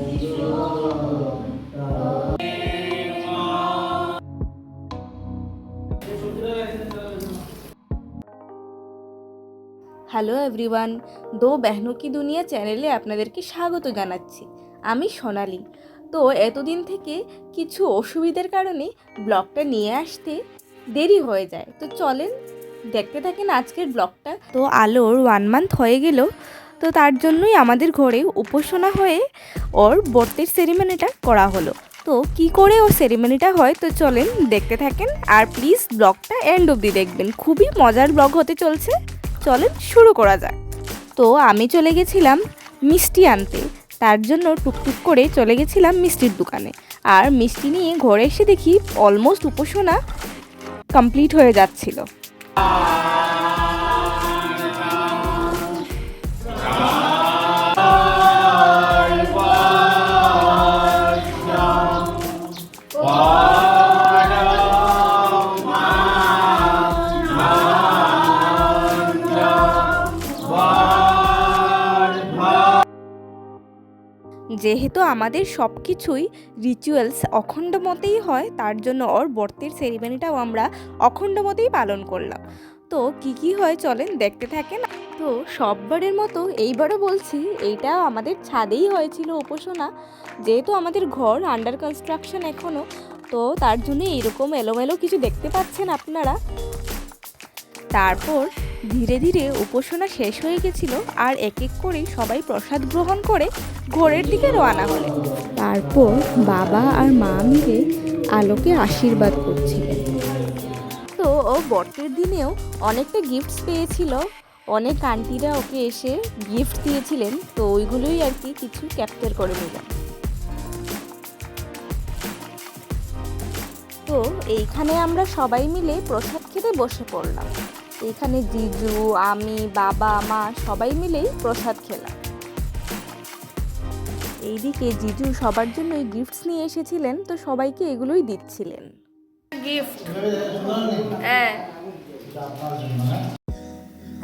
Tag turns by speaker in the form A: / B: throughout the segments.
A: Hello everyone, দো বেহনো কি দুনিয়া চ্যানেলে আপনাদেরকে স্বাগত জানাচ্ছি। আমি সোনালি। তো এতদিন থেকে কিছু অসুবিধার কারণে ব্লগটা নিয়ে আসতে দেরি হয়ে যায়, তো চলেন দেখতে থাকেন আজকের ব্লগটা। তো আলোর 1 মান্থ হয়ে গেল, তো তার জন্যই আমাদের ঘরে উপাসনা হয়ে ওর বার্থডে সেরিমনিটা করা হলো। তো কি করে ওর সেরিমনিটা হয় তো চলেন দেখতে থাকেন, আর প্লিজ ব্লগটা এন্ড অবধি দেখবেন, খুবই মজার ব্লগ হতে চলছে। চলেন শুরু করা যাক। তো আমি চলে গেছিলাম মিষ্টি আনতে, তার জন্য টুকটুক করে চলে গেছিলাম মিষ্টির দোকানে। আর মিষ্টি নিয়ে ঘরে এসে দেখি অলমোস্ট উপাসনা কমপ্লিট হয়ে যাচ্ছিল। যেহেতু আমাদের সব কিছুই রিচুয়ালস অখণ্ড মতেই হয়, তার জন্য ওর বর্তের সেরিমনিটাও আমরা অখণ্ড মতেই পালন করলাম। তো কি হয় চলেন দেখতে থাকেন। তো সববারের মতো এইবারও বলছি, এইটা আমাদের ছাদেই হয়েছিল উপাসনা, যেহেতু আমাদের ঘর আন্ডার কনস্ট্রাকশন এখনও, তো তার জন্য এইরকম এলোমেলো কিছু দেখতে পাচ্ছেন আপনারা। তারপর ধীরে ধীরে উপাসনা শেষ হয়ে গেছিল, আর এক এক করে সবাই প্রসাদ গ্রহণ করে ঘরের দিকে রওনা হলেন। তারপর বাবা আর মা মিলে আলোকে আশীর্বাদ করছিলেন। তো ও বর্তের দিনেও অনেকটা গিফটস পেয়েছিল, অনেক আন্টিরা ওকে এসে গিফট দিয়েছিলেন, তো ওইগুলোই আর কি কিছু ক্যাপচার করে নিলাম। তো এইখানে আমরা সবাই মিলে প্রসাদ খেতে বসে পড়লাম। এখানে জিজু, আমি, বাবা, মা সবাই মিলেই প্রসাদ খেলাম। এইদিকে জিজু সবার জন্যই গিফটস নিয়ে এসেছিলেন, তো সবাইকে এগুলোই দিচ্ছিলেন গিফট। হ্যাঁ,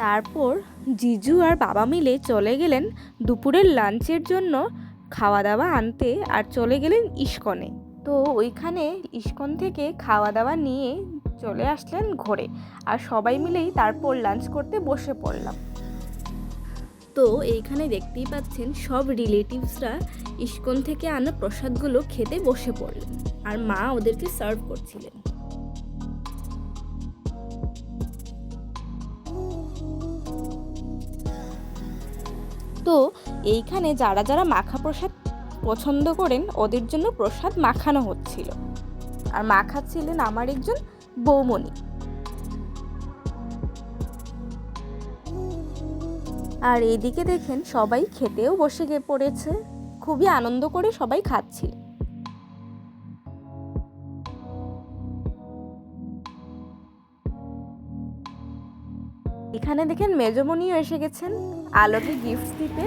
A: তারপর জিজু আর বাবা মিলে চলে গেলেন দুপুরের লাঞ্চের জন্য খাওয়া দাওয়া আনতে, আর চলে গেলেন ইস্কনে। তো ওইখানে ইস্কন থেকে খাওয়া দাওয়া নিয়ে চলে আসলেন ঘরে, আর সবাই মিলেই তারপর লাঞ্চ করতে বসে পড়লাম। তো এইখানে দেখতেই পাচ্ছেন সব রিলেটিভসরা ইস্কন থেকে আনা প্রসাদগুলো খেতে বসে পড়লেন, আর মা ওদেরকে সার্ভ করছিলেন। তো এইখানে যারা যারা মাখা প্রসাদ পছন্দ করেন ওদের জন্য প্রসাদ মাখানো হচ্ছিল, আর মাখাচ্ছিলেন আমার একজন বৌমণি। আর এইদিকে দেখেন সবাই খেতেও বসে পড়েছে, খুবই আনন্দ করে সবাই খাচ্ছিল। এখানে দেখেন মেজমণিও এসে গেছেন আলোকে গিফট দিতে।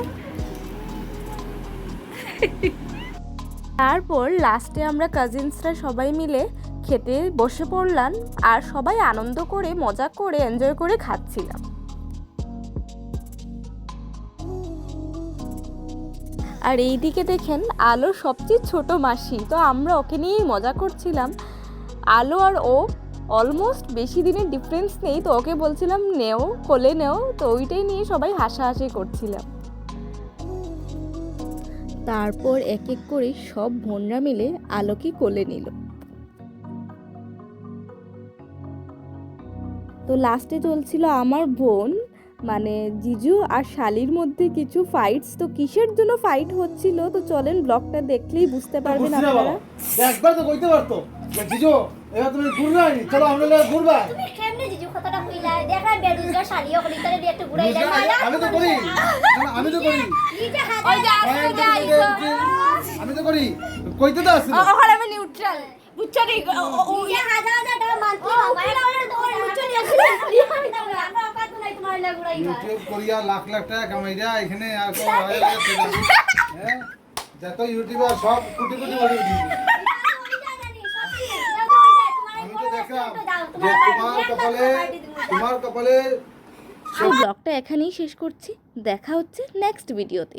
A: তারপর লাস্টে আমরা কাজিনসরা সবাই মিলে খেতে বসে পড়লাম, আর সবাই আনন্দ করে মজা করে এনজয় করে খাচ্ছিলাম। আর এইদিকে দেখেন আলোর সবচেয়ে ছোট মাসি, তো আমরা ওকে নিয়েই মজা করছিলাম। আলো আর ও অলমোস্ট বেশি দিনের ডিফারেন্স নেই, তো ওকে বলছিলাম নেও, কোলে নেও, তো ওইটাই নিয়ে সবাই হাসাহাসি করছিলাম। তারপর এক এক করে সব বোনরা মিলে আলোকে কোলে নিল। তো লাস্টে চলছিল আমার বোন মানে জিজু আর শালির মধ্যে কিছু ফাইটস। তো কিসের জন্য ফাইট হচ্ছিল তো চলেন ব্লগটা দেখলেই বুঝতে পারবেন আপনারা।
B: একবার তো কইতে পারতো জিজু এবার তুমি ঘুরবা নি, চলো আমরা ঘুরবা।
C: তুমি কেমনে জিজু কথাটা কইলা? দেখা বেরুজগার শাড়িও করি তারে দিয়ে একটু ঘুরাই দেন।
B: আমি তো করি, আমি তো করি,
C: এই যে হাত ওই যে আসলে আইছো
B: আমি তো করি, কইতে তো আসছিল।
C: ওখানে আমি নিউট্রাল বুঝছো রে? ওই যে হাজার হাজার টাকা মান্থলি ভাঙায় না ওরে তোর বুঝছো নি আসলে আমরা অকাত নাই তোমার লাগা ঘুরাইবা।
B: ইউটিউব করিয়া লাখ লাখ টাকা কামাইরা এখানে আর কোন হয়ে গেছে হ্যাঁ, যত ইউটিউবার সব কোটি কোটি বাড়ি দিই। আমি তো দেখলাম যে তোমার কপালে।
A: ব্লগটা এখানেই শেষ করছি, দেখা হচ্ছে নেক্সট ভিডিওতে।